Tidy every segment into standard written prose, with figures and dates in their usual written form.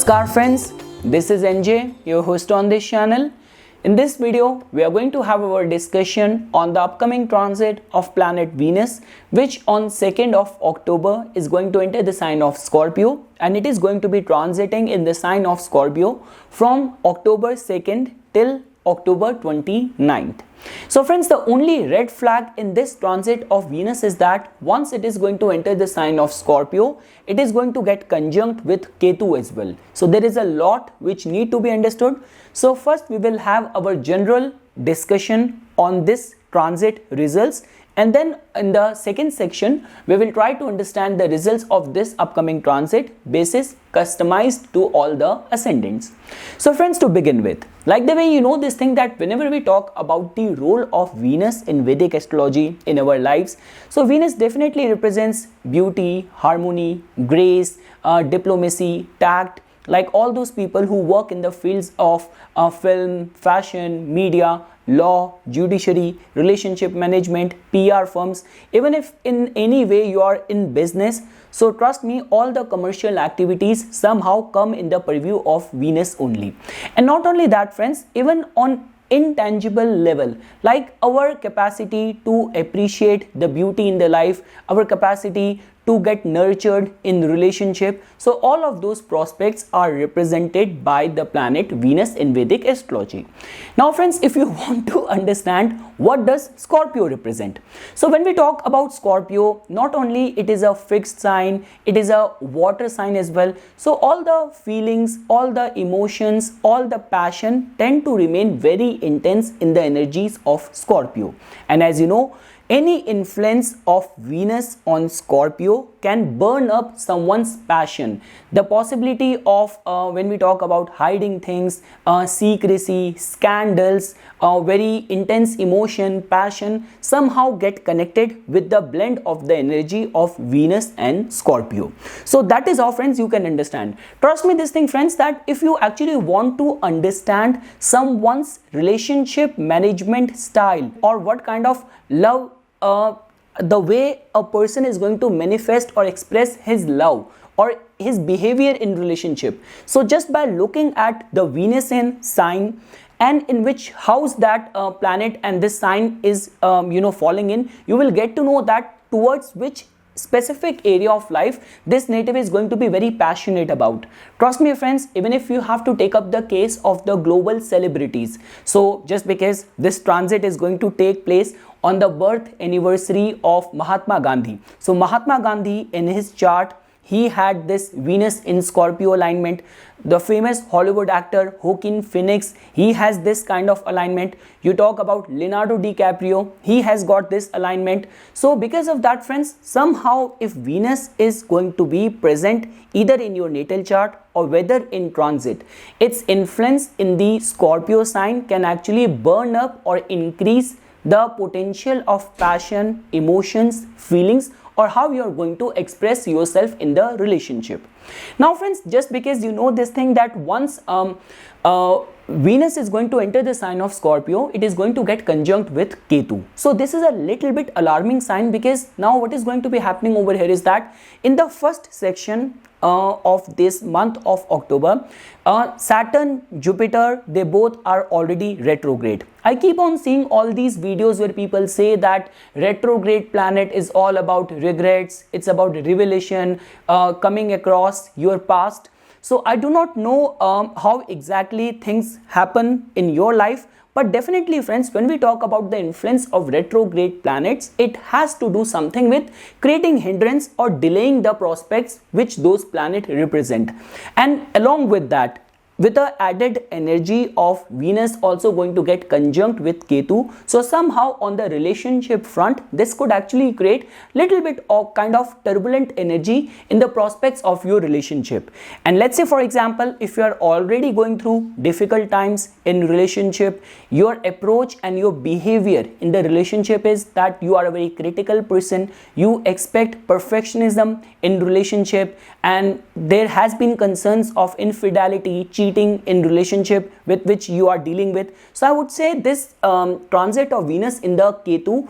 Namaskar friends, this is NJ, your host on this channel. In this video, we are going to have our discussion on the upcoming transit of planet Venus, which on 2nd of October is going to enter the sign of Scorpio, and it is going to be transiting in the sign of Scorpio from October 2nd till October 29th. So friends, the only red flag in this transit of Venus is that once it is going to enter the sign of Scorpio, it is going to get conjunct with Ketu as well. So there is a lot which need to be understood. So first we will have our general discussion on this transit results, and then in the second section we will try to understand the results of this upcoming transit basis customized to all the ascendants. So friends, to begin with, like the way you know this thing that whenever we talk about the role of Venus in Vedic astrology in our lives, so Venus definitely represents beauty, harmony, grace, diplomacy, tact, like all those people who work in the fields of film, fashion, media, law, judiciary, relationship management, PR firms. Even if in any way you are in business, so trust me, all the commercial activities somehow come in the purview of Venus only. And not only that friends, even on intangible level, like our capacity to appreciate the beauty in the life, our capacity to get nurtured in relationship, so all of those prospects are represented by the planet Venus in Vedic astrology. Now friends, if you want to understand what does Scorpio represent, so when we talk about Scorpio, not only it is a fixed sign, it is a water sign as well. So all the feelings, all the emotions, all the passion tend to remain very intense in the energies of Scorpio. And as you know, any influence of Venus on Scorpio can burn up someone's passion. The possibility of when we talk about hiding things, secrecy, scandals, very intense emotion, passion somehow get connected with the blend of the energy of Venus and Scorpio. So that is how friends you can understand. Trust me this thing friends, that if you actually want to understand someone's relationship management style or what kind of love the way a person is going to manifest or express his love or his behavior in relationship, so just by looking at the Venus in sign and in which house that planet and this sign is falling in, you will get to know that towards which specific area of life this native is going to be very passionate about. Trust me friends, even if you have to take up the case of the global celebrities, so just because this transit is going to take place on the birth anniversary of Mahatma Gandhi, so Mahatma Gandhi in his chart, he had this Venus in Scorpio alignment. The famous Hollywood actor Joaquin Phoenix, he has this kind of alignment. You talk about Leonardo DiCaprio, he has got this alignment. So because of that friends, somehow if Venus is going to be present either in your natal chart or whether in transit, its influence in the Scorpio sign can actually burn up or increase the potential of passion, emotions, feelings, or how you are going to express yourself in the relationship. Now friends, just because you know this thing that once Venus is going to enter the sign of Scorpio, it is going to get conjunct with Ketu. So this is a little bit alarming sign, because now what is going to be happening over here is that in the first section of this month of October, Saturn, Jupiter, they both are already retrograde. I keep on seeing all these videos where people say that retrograde planet is all about regrets, it's about revelation, coming across your past. So I do not know how exactly things happen in your life, but definitely friends, when we talk about the influence of retrograde planets, it has to do something with creating hindrance or delaying the prospects which those planets represent. And along with that, with the added energy of Venus also going to get conjunct with Ketu, so somehow on the relationship front, this could actually create little bit of kind of turbulent energy in the prospects of your relationship. And let's say for example, if you are already going through difficult times in relationship, your approach and your behavior in the relationship is that you are a very critical person, you expect perfectionism in relationship, and there has been concerns of infidelity, cheating in relationship with which you are dealing with. So I would say this transit of Venus in the Ketu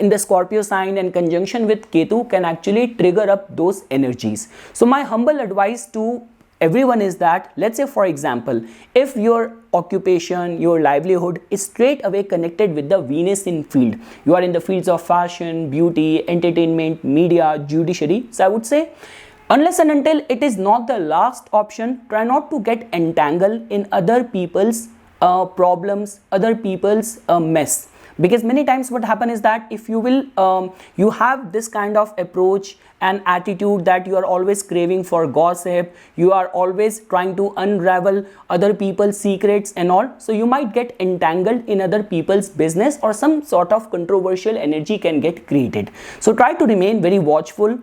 in the Scorpio sign and conjunction with Ketu can actually trigger up those energies. So my humble advice to everyone is that, let's say for example, if your occupation, your livelihood is straight away connected with the Venus in field, you are in the fields of fashion, beauty, entertainment, media, judiciary, so I would say unless and until it is not the last option, try not to get entangled in other people's problems, other people's mess. Because many times what happen is that if you will you have this kind of approach and attitude that you are always craving for gossip, you are always trying to unravel other people's secrets and all, so you might get entangled in other people's business or some sort of controversial energy can get created. So try to remain very watchful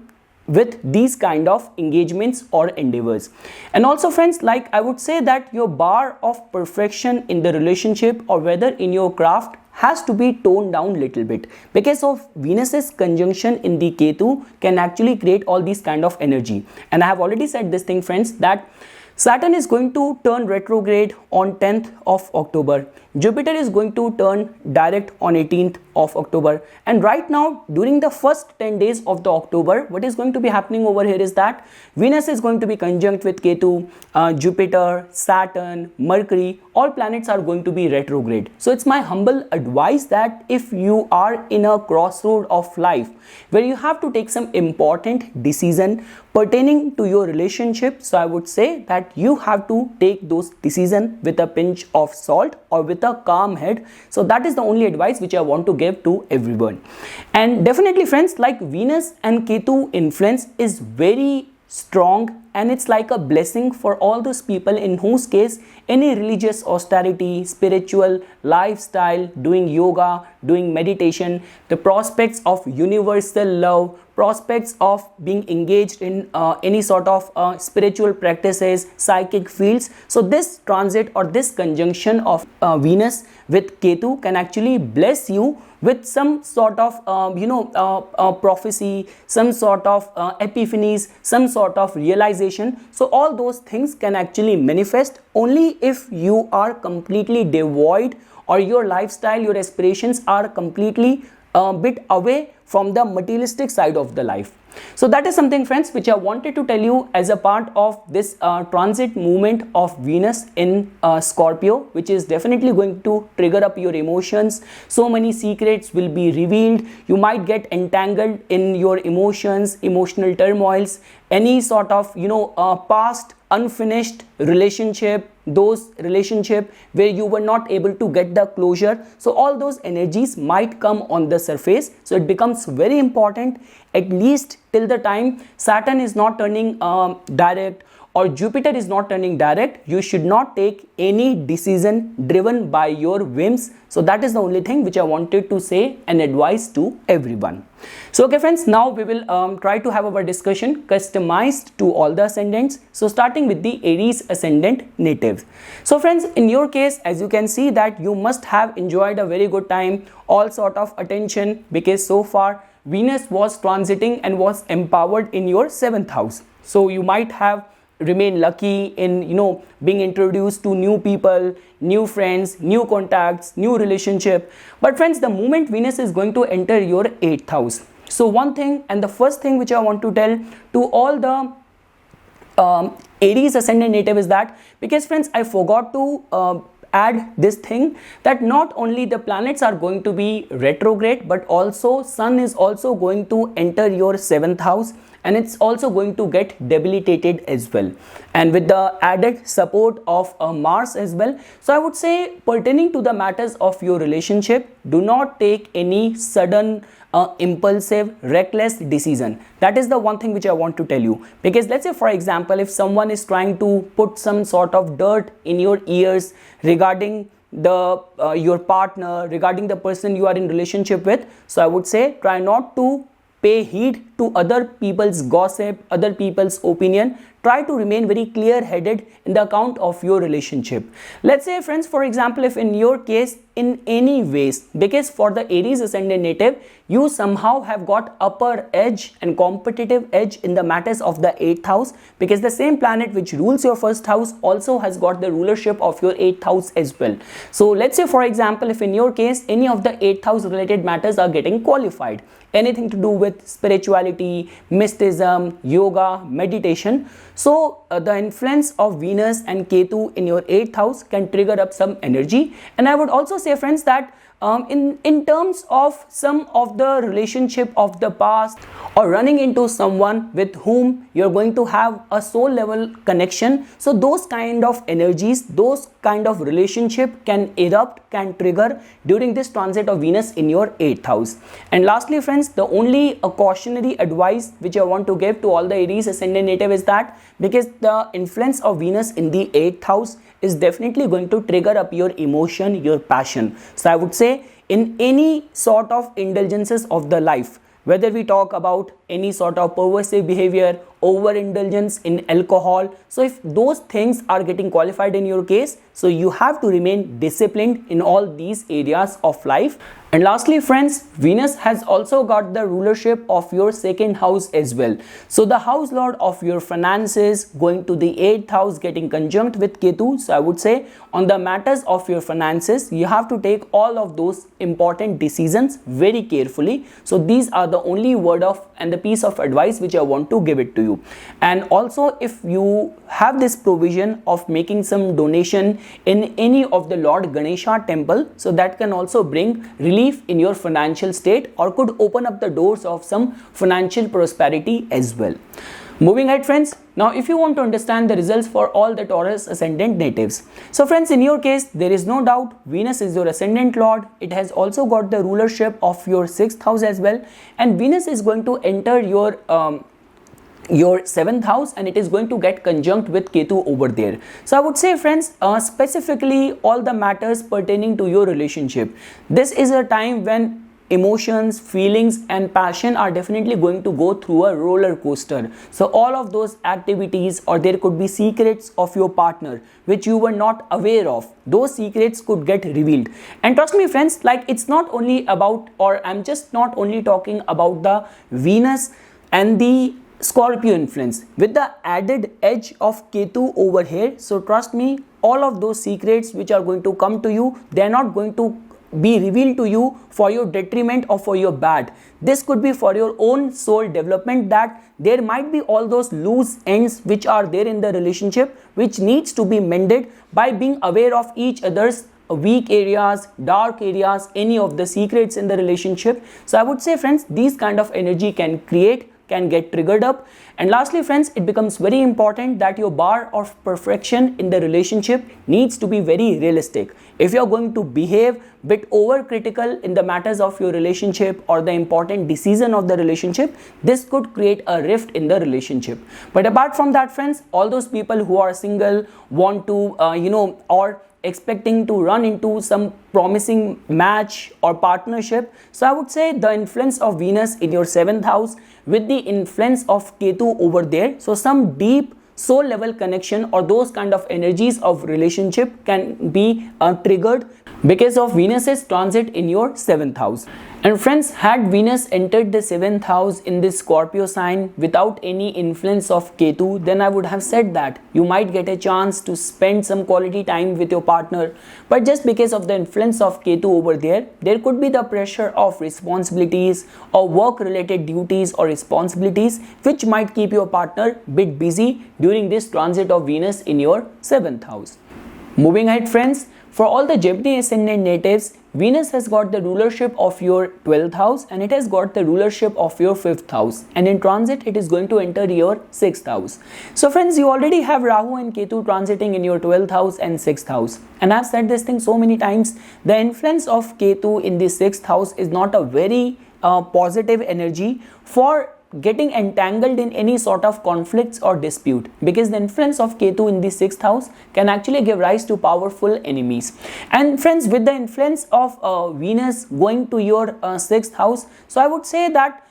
with these kind of engagements or endeavors. And also friends, like I would say that your bar of perfection in the relationship or whether in your craft has to be toned down little bit, because of Venus's conjunction in the Ketu can actually create all these kind of energy. And I have already said this thing friends, that Saturn is going to turn retrograde on 10th of October. Jupiter is going to turn direct on 18th of October. And right now, during the first 10 days of the October, what is going to be happening over here is that Venus is going to be conjunct with Ketu, Jupiter, Saturn, Mercury, all planets are going to be retrograde. So it's my humble advice that if you are in a crossroad of life where you have to take some important decision pertaining to your relationship, so I would say that you have to take those decisions with a pinch of salt or with a calm head. So that is the only advice which I want to give to everyone. And definitely friends, like Venus and Ketu influence is very strong, and it's like a blessing for all those people in whose case any religious austerity, spiritual lifestyle, doing yoga, doing meditation, the prospects of universal love, prospects of being engaged in any sort of spiritual practices, psychic fields. So this transit or this conjunction of Venus with Ketu can actually bless you with some sort of prophecy, some sort of epiphanies, some sort of realization. So all those things can actually manifest only if you are completely devoid or your lifestyle, your aspirations are completely a bit away from the materialistic side of the life. So that is something friends which I wanted to tell you as a part of this transit movement of Venus in Scorpio, which is definitely going to trigger up your emotions. So many secrets will be revealed. You might get entangled in your emotions, emotional turmoils, any sort of past unfinished relationship, those relationship where you were not able to get the closure. So all those energies might come on the surface. So it becomes very important, at least till the time Saturn is not turning direct or Jupiter is not turning direct, you should not take any decision driven by your whims. So that is the only thing which I wanted to say and advise to everyone. So okay friends, now we will try to have our discussion customized to all the ascendants. So starting with the Aries ascendant natives. So friends, in your case, as you can see that you must have enjoyed a very good time, all sort of attention, because so far Venus was transiting and was empowered in your 7th house. So you might have remain lucky in being introduced to new people, new friends, new contacts, new relationship. But friends, the moment Venus is going to enter your 8th house, so one thing and the first thing which I want to tell to all the Aries ascendant native is that, because friends, I forgot to add this thing that not only the planets are going to be retrograde, but also Sun is also going to enter your 7th house, and it's also going to get debilitated as well, and with the added support of Mars as well. So I would say, pertaining to the matters of your relationship, do not take any sudden impulsive, reckless decision. That is the one thing which I want to tell you, because let's say for example, if someone is trying to put some sort of dirt in your ears regarding the your partner, regarding the person you are in relationship with, so I would say try not to pay heed to other people's gossip, other people's opinion. Try to remain very clear-headed in the account of your relationship. Let's say friends, for example, if in your case in any ways, because for the Aries ascendant native, you somehow have got upper edge and competitive edge in the matters of the 8th house, because the same planet which rules your 1st house also has got the rulership of your 8th house as well. So let's say for example, if in your case any of the 8th house related matters are getting qualified, anything to do with spirituality, spirituality, mysticism, yoga, meditation. So the influence of Venus and Ketu in your 8th house can trigger up some energy. And I would also say, friends, that in terms of some of the relationship of the past, or running into someone with whom you're going to have a soul level connection, so those kind of energies, those kind of relationship can erupt, can trigger during this transit of Venus in your 8th house. And lastly, friends, the only cautionary advice which I want to give to all the Aries ascendant native is that because the influence of Venus in the 8th house is definitely going to trigger up your emotion, your passion. So I would say in any sort of indulgences of the life, whether we talk about any sort of perversive behavior, overindulgence in alcohol, so if those things are getting qualified in your case, so you have to remain disciplined in all these areas of life. And lastly, friends, Venus has also got the rulership of your 2nd house as well. So the house lord of your finances going to the 8th house, getting conjunct with Ketu. So I would say on the matters of your finances, you have to take all of those important decisions very carefully. So these are the only word of and the piece of advice which I want to give it to you. And also, if you have this provision of making some donation in any of the Lord Ganesha temple, so that can also bring relief in your financial state or could open up the doors of some financial prosperity as well. Moving ahead, friends, now if you want to understand the results for all the Taurus ascendant natives, so friends, in your case, there is no doubt Venus is your ascendant lord. It has also got the rulership of your 6th house as well, and Venus is going to enter your 7th house, and it is going to get conjunct with Ketu over there. So I would say, friends, specifically all the matters pertaining to your relationship, this is a time when emotions, feelings and passion are definitely going to go through a roller coaster. So all of those activities, or there could be secrets of your partner which you were not aware of, those secrets could get revealed. And trust me, friends, like it's not only about, or I'm just not only talking about the Venus and the Scorpio influence with the added edge of Ketu over here. So trust me, all of those secrets which are going to come to you, they are not going to be revealed to you for your detriment or for your bad. This could be for your own soul development, that there might be all those loose ends which are there in the relationship which needs to be mended by being aware of each other's weak areas, dark areas, any of the secrets in the relationship. So I would say, friends, these kind of energy can get triggered up. And lastly, friends, it becomes very important that your bar of perfection in the relationship needs to be very realistic. If you're going to behave bit overcritical in the matters of your relationship or the important decision of the relationship, this could create a rift in the relationship. But apart from that, friends, all those people who are single, want to or expecting to run into some promising match or partnership, so I would say the influence of Venus in your 7th house with the influence of Ketu over there, so some deep soul level connection or those kind of energies of relationship can be triggered because of Venus's transit in your 7th house. And friends, had Venus entered the 7th house in this Scorpio sign without any influence of Ketu, then I would have said that you might get a chance to spend some quality time with your partner. But just because of the influence of Ketu over there, there could be the pressure of responsibilities or work related duties or responsibilities which might keep your partner bit busy during this transit of Venus in your 7th house. Moving ahead, friends, for all the Gemini ascendant natives, Venus has got the rulership of your 12th house and it has got the rulership of your 5th house, and in transit it is going to enter your 6th house. So friends, you already have Rahu and Ketu transiting in your 12th house and 6th house, and I've said this thing so many times, the influence of Ketu in the 6th house is not a very positive energy for getting entangled in any sort of conflicts or dispute, because the influence of Ketu in the 6th house can actually give rise to powerful enemies. And friends, with the influence of Venus going to your 6th house, so I would say that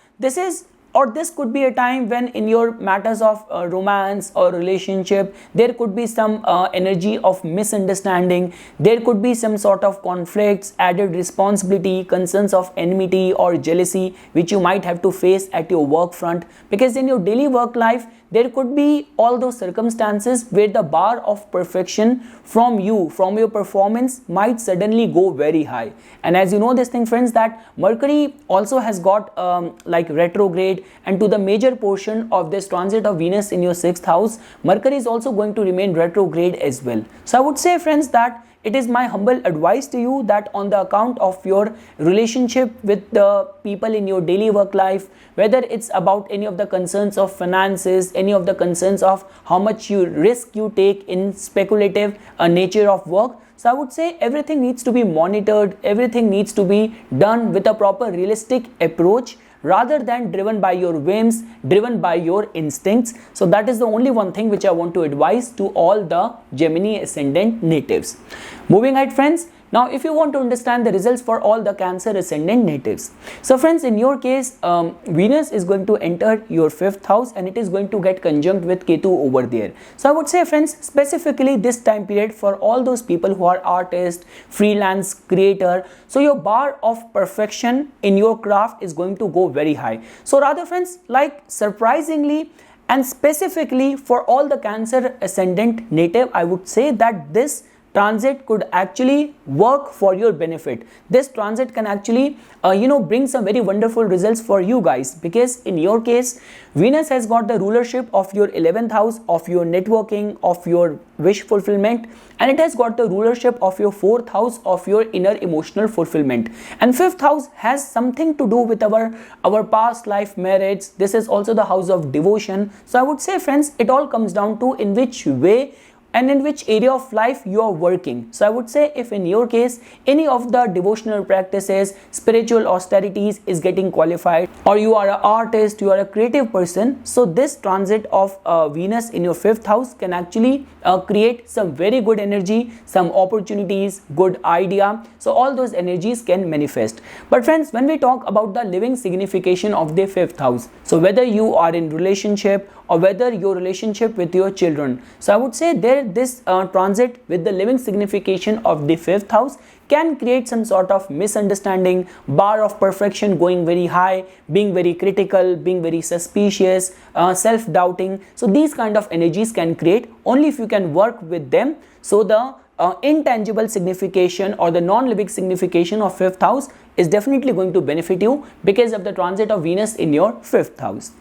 this could be a time when in your matters of romance or relationship, there could be some energy of misunderstanding, there could be some sort of conflicts, added responsibility, concerns of enmity or jealousy which you might have to face at your work front, because in your daily work life there could be all those circumstances where the bar of perfection from you, from your performance, might suddenly go very high. And as you know this thing, friends, that Mercury also has got like retrograde, and to the major portion of this transit of Venus in your 6th house, Mercury is also going to remain retrograde as well. So I would say, friends, that it is my humble advice to you that on the account of your relationship with the people in your daily work life, whether it's about any of the concerns of finances, any of the concerns of how much risk you take in speculative nature of work, so I would say everything needs to be monitored, everything needs to be done with a proper realistic approach, rather than driven by your whims, driven by your instincts. So that is the only one thing which I want to advise to all the Gemini ascendant natives. Moving ahead, friends. Now, if you want to understand the results for all the Cancer ascendant natives. So friends, in your case, Venus is going to enter your 5th house and it is going to get conjunct with Ketu over there. So I would say, friends, specifically this time period for all those people who are artists, freelance, creator, so your bar of perfection in your craft is going to go very high. So rather, friends, like surprisingly and specifically for all the Cancer ascendant native, I would say that this transit could actually work for your benefit. This transit can actually bring some very wonderful results for you guys, because in your case Venus has got the rulership of your 11th house, of your networking, of your wish fulfillment, and it has got the rulership of your 4th house, of your inner emotional fulfillment. And 5th house has something to do with our past life merits. This is also the house of devotion. So I would say, friends, it all comes down to in which way and in which area of life you are working. So I would say, if in your case any of the devotional practices, spiritual austerities is getting qualified, or you are an artist, you are a creative person, so this transit of Venus in your 5th house can actually create some very good energy, some opportunities, good idea. So all those energies can manifest. But friends, when we talk about the living signification of the 5th house, so whether you are in relationship or whether your relationship with your children, so I would say this transit with the living signification of the 5th house can create some sort of misunderstanding, bar of perfection going very high, being very critical, being very suspicious, self-doubting. So these kind of energies can create only if you can work with them. So the intangible signification or the non-living signification of 5th house is definitely going to benefit you because of the transit of Venus in your 5th house.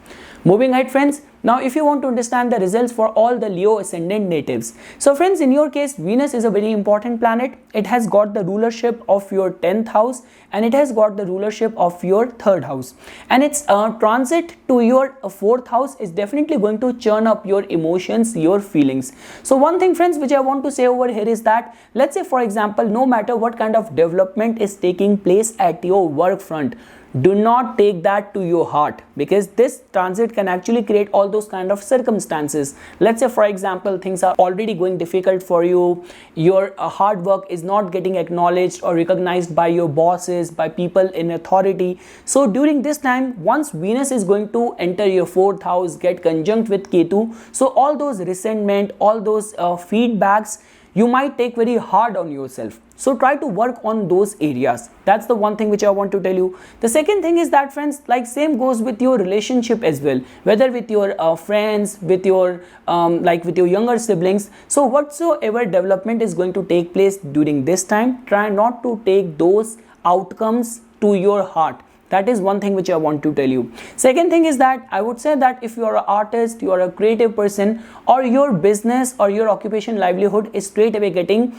Moving ahead, friends. Now, if you want to understand the results for all the Leo ascendant natives. So friends, in your case, Venus is a very important planet. It has got the rulership of your 10th house and it has got the rulership of your 3rd house. And its transit to your 4th house is definitely going to churn up your emotions, your feelings. So one thing, friends, which I want to say over here is that, let's say for example, no matter what kind of development is taking place at your work front, do not take that to your heart, because this transit can actually create all those kind of circumstances. Let's say for example, things are already going difficult for you, your hard work is not getting acknowledged or recognized by your bosses, by people in authority. So during this time, once Venus is going to enter your 4th house, get conjunct with Ketu, so all those resentment, all those feedbacks, you might take very hard on yourself. So try to work on those areas. That's the one thing which I want to tell you. The second thing is that, friends, like same goes with your relationship as well, whether with your friends, with your with your younger siblings. So whatsoever development is going to take place during this time, try not to take those outcomes to your heart. That is one thing which I want to tell you. Second thing is that I would say that if you are an artist, you are a creative person, or your business or your occupation livelihood is straight away getting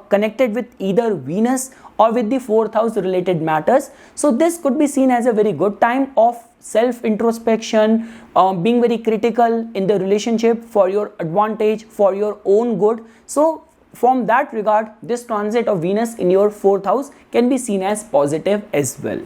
connected with either Venus or with the 4th house related matters. So this could be seen as a very good time of self-introspection, being very critical in the relationship for your advantage, for your own good. So from that regard, this transit of Venus in your 4th house can be seen as positive as well.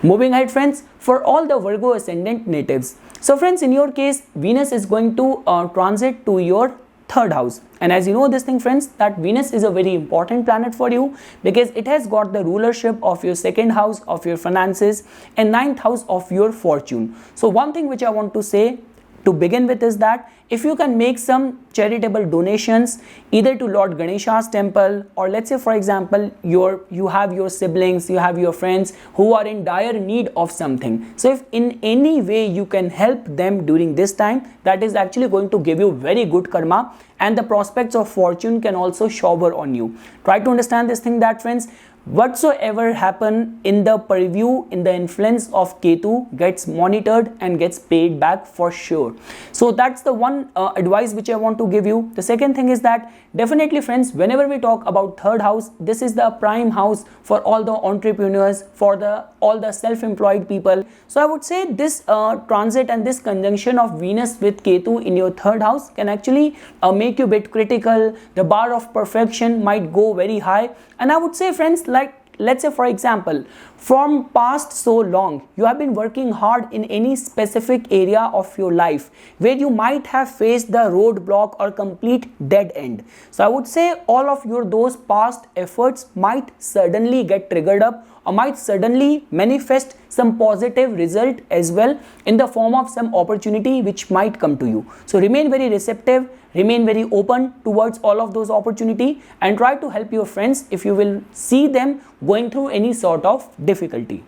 Moving ahead, friends, for all the Virgo ascendant natives. So friends, in your case, Venus is going to transit to your 3rd house. And as you know this thing, friends, that Venus is a very important planet for you because it has got the rulership of your 2nd house, of your finances, and 9th house of your fortune. So one thing which I want to say, to begin with is that if you can make some charitable donations either to Lord Ganesha's temple, or let's say for example you have your siblings, you have your friends who are in dire need of something. So if in any way you can help them during this time, that is actually going to give you very good karma, and the prospects of fortune can also shower on you. Try to understand this thing that friends, whatsoever happen in the purview, in the influence of Ketu gets monitored and gets paid back for sure. So that's the one advice which I want to give you. The second thing is that definitely friends, whenever we talk about third house, this is the prime house for all the entrepreneurs, for all the self-employed people. So I would say this transit and this conjunction of Venus with Ketu in your third house can actually make you a bit critical. The bar of perfection might go very high, and I would say friends, like let's say for example, from past so long you have been working hard in any specific area of your life where you might have faced the roadblock or complete dead end. So I would say all of your those past efforts might suddenly get triggered up, or might suddenly manifest some positive result as well in the form of some opportunity which might come to you. So remain very receptive, remain very open towards all of those opportunity, and try to help your friends if you will see them going through any sort of difficulty.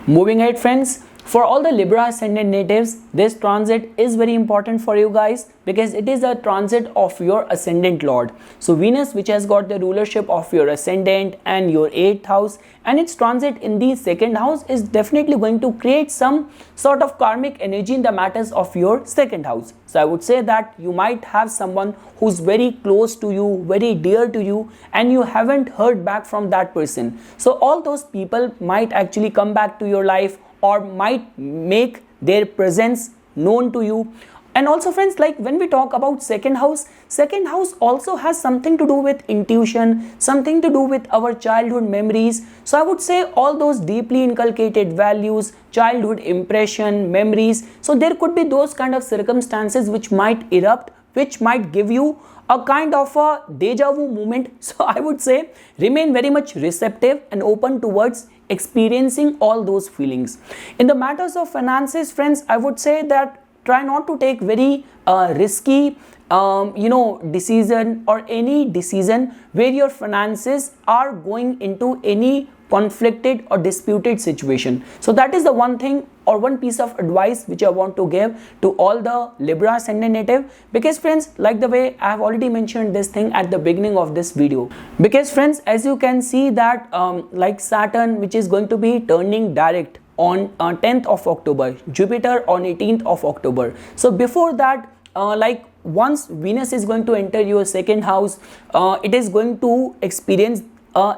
Moving ahead friends, for all the Libra ascendant natives, this transit is very important for you guys because it is a transit of your ascendant lord. So Venus, which has got the rulership of your ascendant and your 8th house, and its transit in the 2nd house is definitely going to create some sort of karmic energy in the matters of your 2nd house. So I would say that you might have someone who's very close to you, very dear to you, and you haven't heard back from that person. So all those people might actually come back to your life, or might make their presence known to you. And also friends, like when we talk about second house also has something to do with intuition, something to do with our childhood memories. So I would say all those deeply inculcated values, childhood impression, memories. So there could be those kind of circumstances which might erupt, which might give you a kind of a deja vu moment. So I would say remain very much receptive and open towards experiencing all those feelings. In the matters of finances friends, I would say that try not to take very risky decision, or any decision where your finances are going into any conflicted or disputed situation. So that is the one thing or one piece of advice which I want to give to all the Libra ascendant native, because friends, like the way I have already mentioned this thing at the beginning of this video, because friends, as you can see that like Saturn, which is going to be turning direct on 10th of October, Jupiter on 18th of October. So before that, like once Venus is going to enter your 2nd house, it is going to experience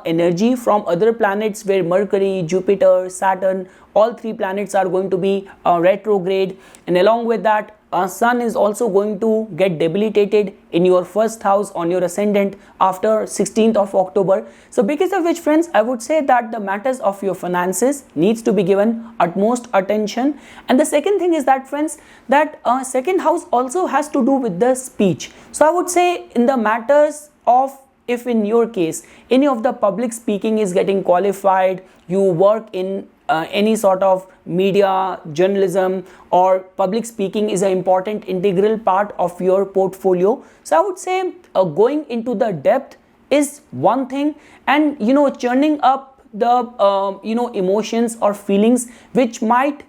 energy from other planets where Mercury, Jupiter, Saturn, all 3 planets are going to be retrograde, and along with that Sun is also going to get debilitated in your 1st house on your ascendant after 16th of October. So because of which friends, I would say that the matters of your finances needs to be given utmost attention. And the second thing is that friends, that 2nd house also has to do with the speech. So I would say in the matters of, if in your case any of the public speaking is getting qualified, you work in any sort of media, journalism, or public speaking is an important integral part of your portfolio. So I would say going into the depth is one thing, and churning up the emotions or feelings which might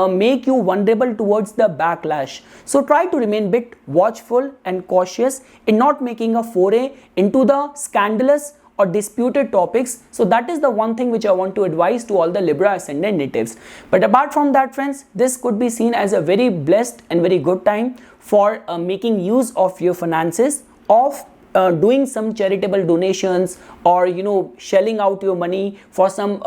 make you vulnerable towards the backlash. So try to remain bit watchful and cautious in not making a foray into the scandalous or disputed topics. So that is the one thing which I want to advise to all the Libra ascendant natives. But apart from that friends, this could be seen as a very blessed and very good time for making use of your finances, of doing some charitable donations, or shelling out your money for some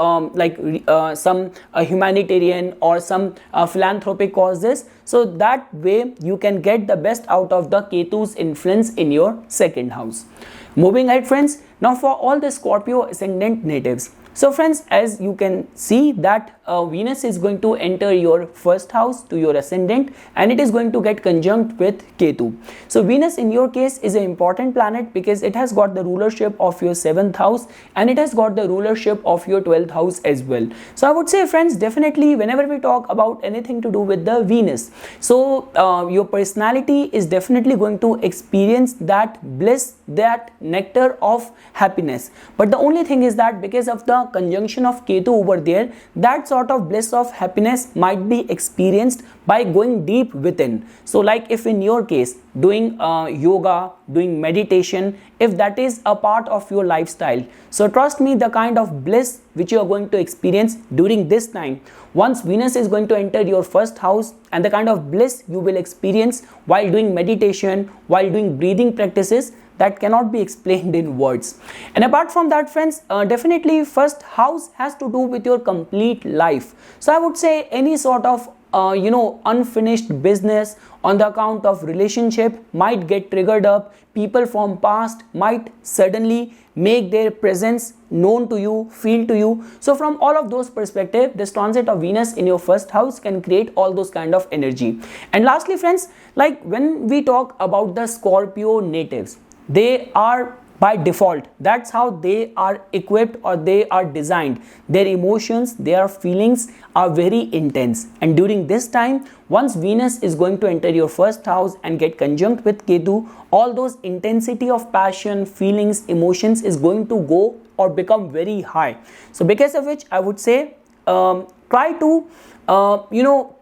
some humanitarian or some philanthropic causes. So that way you can get the best out of the Ketu's influence in your 2nd house. Moving ahead friends, now for all the Scorpio ascendant natives, So friends, as you can see that Venus is going to enter your first house to your ascendant, and it is going to get conjunct with Ketu. So Venus in your case is an important planet because it has got the rulership of your 7th house and it has got the rulership of your 12th house as well. So I would say friends, definitely whenever we talk about anything to do with the Venus, so your personality is definitely going to experience that bliss, that nectar of happiness. But the only thing is that because of the conjunction of Ketu over there, that sort of bliss of happiness might be experienced by going deep within. So like if in your case doing yoga, doing meditation, if that is a part of your lifestyle, so trust me, the kind of bliss which you are going to experience during this time, once Venus is going to enter your first house, and the kind of bliss you will experience while doing meditation, while doing breathing practices, that cannot be explained in words. And apart from that friends, definitely first house has to do with your complete life. So I would say any sort of unfinished business on the account of relationship might get triggered up. People from past might suddenly make their presence known to you, feel to you. So from all of those perspectives, this transit of Venus in your first house can create all those kind of energy. And lastly friends, like when we talk about the Scorpio natives, they are by default, that's how they are equipped or they are designed. Their emotions, their feelings are very intense, and during this time, once Venus is going to enter your first house and get conjunct with Ketu, all those intensity of passion, feelings, emotions is going to go or become very high. So because of which I would say try to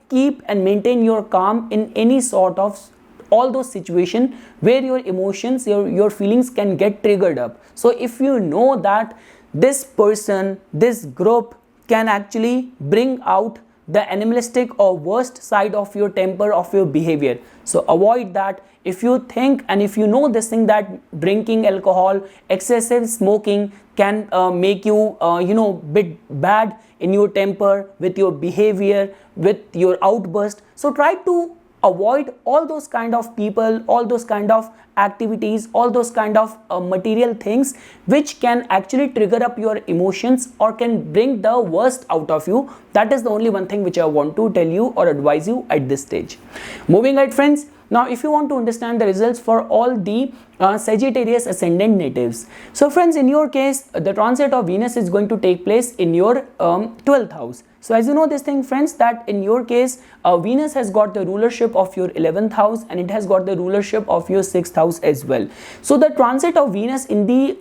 keep and maintain your calm in any sort of all those situations where your emotions, your feelings can get triggered up. So if you know that this person, this group can actually bring out the animalistic or worst side of your temper, of your behavior, so avoid that. If you think and if you know this thing that drinking alcohol, excessive smoking can make you bit bad in your temper, with your behavior, with your outburst, so try to avoid all those kind of people, all those kind of activities, all those kind of material things which can actually trigger up your emotions or can bring the worst out of you. That is the only one thing which I want to tell you or advise you at this stage. Moving ahead friends, now if you want to understand the results for all the Sagittarius ascendant natives, so friends, in your case the transit of Venus is going to take place in your 12th house. So as you know this thing friends, that in your case Venus has got the rulership of your 11th house and it has got the rulership of your 6th house as well. So the transit of Venus in the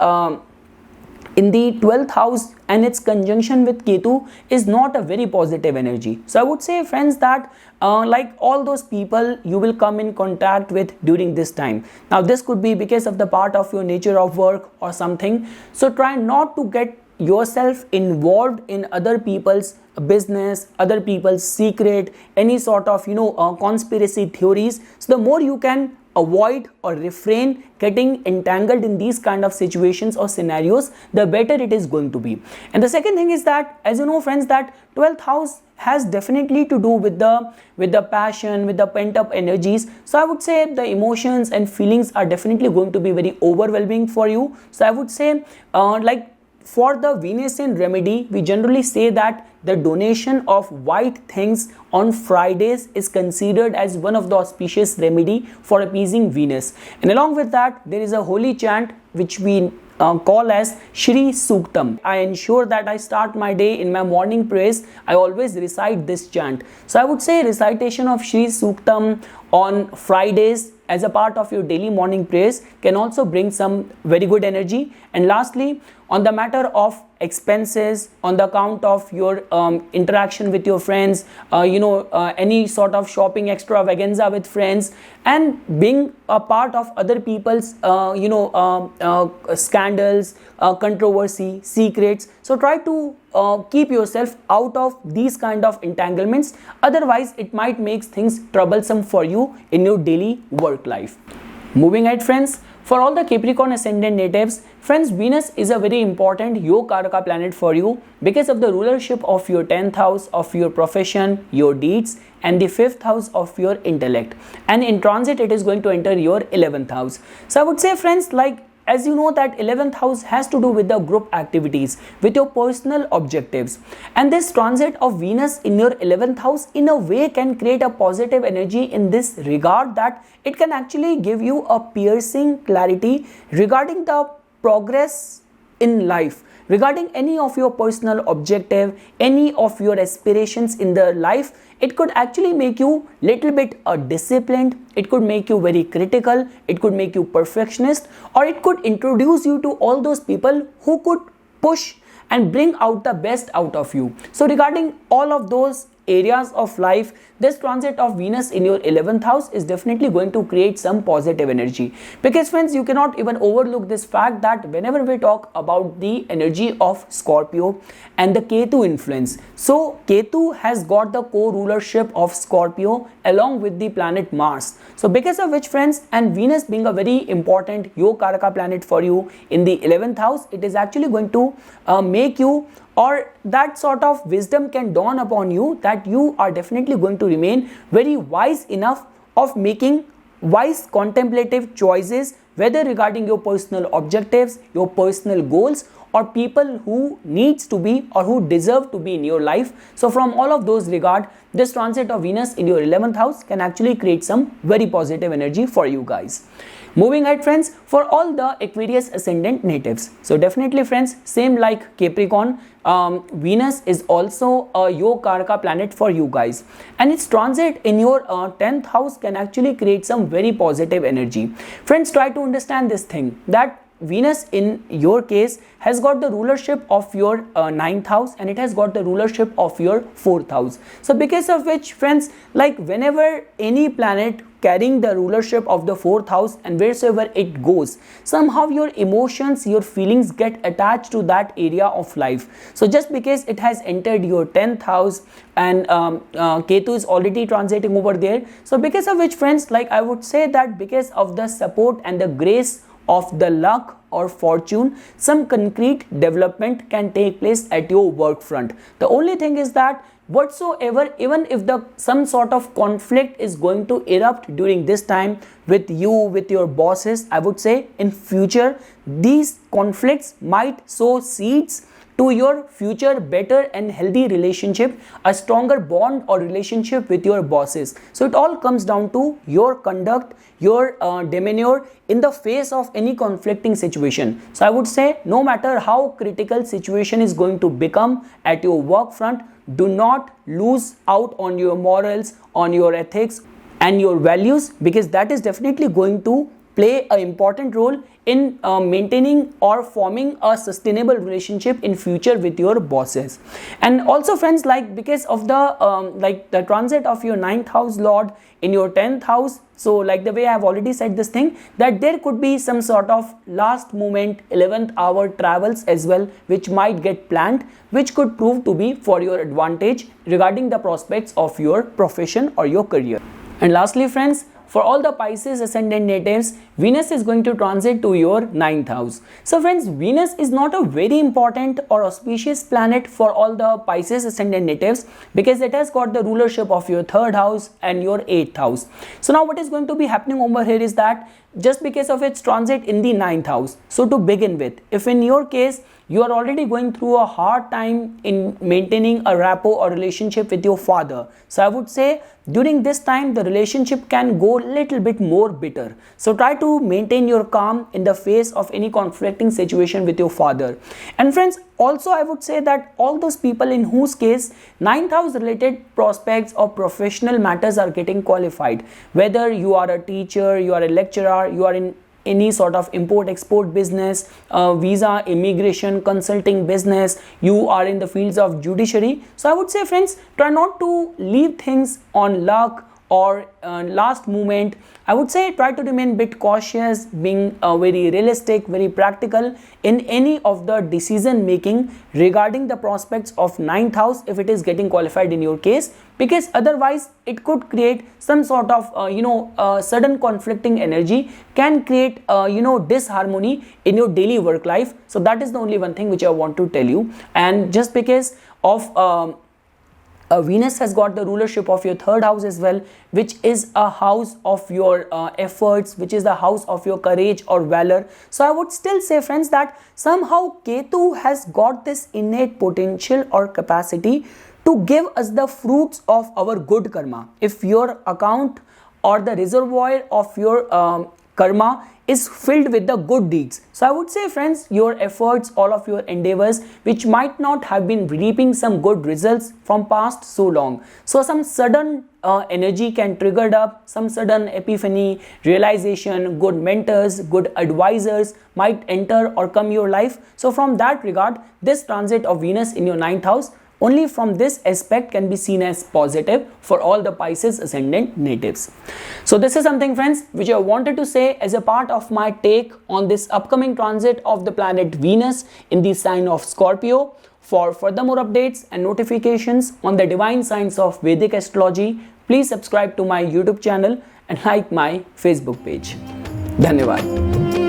12th house and its conjunction with Ketu is not a very positive energy. So I would say friends that like all those people you will come in contact with during this time. Now this could be because of the part of your nature of work or something. So try not to get yourself involved in other people's business, other people's secret, any sort of conspiracy theories. So the more you can avoid or refrain getting entangled in these kind of situations or scenarios, the better it is going to be. And the second thing is that, as you know friends, that 12th house has definitely to do with the passion, with the pent up energies. So I would say the emotions and feelings are definitely going to be very overwhelming for you. So I would say like for the Venusian remedy, we generally say that the donation of white things on Fridays is considered as one of the auspicious remedy for appeasing Venus. And along with that, there is a holy chant which we call as Shri Suktam. I ensure that I start my day in my morning prayers. I always recite this chant. So I would say recitation of Shri Suktam on Fridays as a part of your daily morning prayers can also bring some very good energy. And lastly, on the matter of expenses, on the account of your interaction with your friends, any sort of shopping extravaganza with friends, and being a part of other people's scandals, controversy, secrets. So try to keep yourself out of these kind of entanglements, otherwise it might make things troublesome for you in your daily work life. Moving ahead friends, for all the Capricorn ascendant natives, friends, Venus is a very important Yoga-Karaka planet for you because of the rulership of your 10th house, of your profession, your deeds, and the 5th house of your intellect. And in transit, it is going to enter your 11th house. So I would say friends, like as you know that 11th house has to do with the group activities, with your personal objectives, and this transit of Venus in your 11th house in a way can create a positive energy in this regard, that it can actually give you a piercing clarity regarding the progress in life, regarding any of your personal objective, any of your aspirations in the life. It could actually make you little bit disciplined, it could make you very critical, it could make you perfectionist, or it could introduce you to all those people who could push and bring out the best out of you. So regarding all of those areas of life, this transit of Venus in your 11th house is definitely going to create some positive energy, because friends, you cannot even overlook this fact that whenever we talk about the energy of Scorpio and the Ketu influence, so Ketu has got the co-rulership of Scorpio along with the planet Mars. So because of which, friends, and Venus being a very important Yogakaraka planet for you in the 11th house, it is actually going to make you, or that sort of wisdom can dawn upon you, that you are definitely going to remain very wise enough of making wise contemplative choices, whether regarding your personal objectives, your personal goals, or people who needs to be or who deserve to be in your life. So from all of those regard, this transit of Venus in your 11th house can actually create some very positive energy for you guys. Moving ahead, friends, for all the Aquarius ascendant natives, so definitely, friends, same like Capricorn, Venus is also a Yogakaraka planet for you guys, and its transit in your 10th house can actually create some very positive energy. Friends, try to understand this thing, that Venus in your case has got the rulership of your 9th house, and it has got the rulership of your 4th house. So because of which, friends, like whenever any planet carrying the rulership of the 4th house and wheresoever it goes, somehow your emotions, your feelings get attached to that area of life. So just because it has entered your 10th house and Ketu is already transiting over there, so because of which, friends, like I would say that because of the support and the grace of the luck or fortune, some concrete development can take place at your work front. The only thing is that whatsoever, even if some sort of conflict is going to erupt during this time with you, with your bosses, I would say in future these conflicts might sow seeds to your future better and healthy relationship, a stronger bond or relationship with your bosses. So it all comes down to your conduct, your demeanor in the face of any conflicting situation. So I would say, no matter how critical situation is going to become at your work front, do not lose out on your morals, on your ethics and your values, because that is definitely going to play an important role in maintaining or forming a sustainable relationship in future with your bosses. And also, friends, like because of the transit of your 9th house lord in your 10th house, so like the way I have already said this thing, that there could be some sort of last moment 11th hour travels as well, which might get planned, which could prove to be for your advantage regarding the prospects of your profession or your career. And lastly, friends, for all the Pisces ascendant natives, Venus is going to transit to your 9th house. So friends, Venus is not a very important or auspicious planet for all the Pisces ascendant natives, because it has got the rulership of your 3rd house and your 8th house. So now what is going to be happening over here is that just because of its transit in the 9th house, so to begin with, if in your case you are already going through a hard time in maintaining a rapport or relationship with your father, so I would say during this time the relationship can go little bit more bitter. So try to maintain your calm in the face of any conflicting situation with your father. And friends, also I would say that all those people in whose case 9th house related prospects or professional matters are getting qualified, whether you are a teacher, you are a lecturer, you are in any sort of import-export business, visa, immigration, consulting business, you are in the fields of judiciary. So I would say, friends, try not to leave things on luck or last moment. I would say try to remain a bit cautious, being very realistic, very practical in any of the decision making regarding the prospects of 9th house if it is getting qualified in your case, because otherwise it could create some sort of sudden conflicting energy, can create disharmony in your daily work life. So that is the only one thing which I want to tell you. And just because of Venus has got the rulership of your third house as well, which is a house of your efforts, which is the house of your courage or valor. So I would still say, friends, that somehow Ketu has got this innate potential or capacity to give us the fruits of our good karma. If your account or the reservoir of your karma is filled with the good deeds. So I would say, friends, your efforts, all of your endeavors, which might not have been reaping some good results from past so long. So some sudden energy can trigger up, some sudden epiphany, realization, good mentors, good advisors might enter or come your life. So from that regard, this transit of Venus in your 9th house, only from this aspect can be seen as positive for all the Pisces ascendant natives. So this is something, friends, which I wanted to say as a part of my take on this upcoming transit of the planet Venus in the sign of Scorpio. For further more updates and notifications on the divine science of Vedic astrology, please subscribe to my YouTube channel and like my Facebook page. Dhanyavad.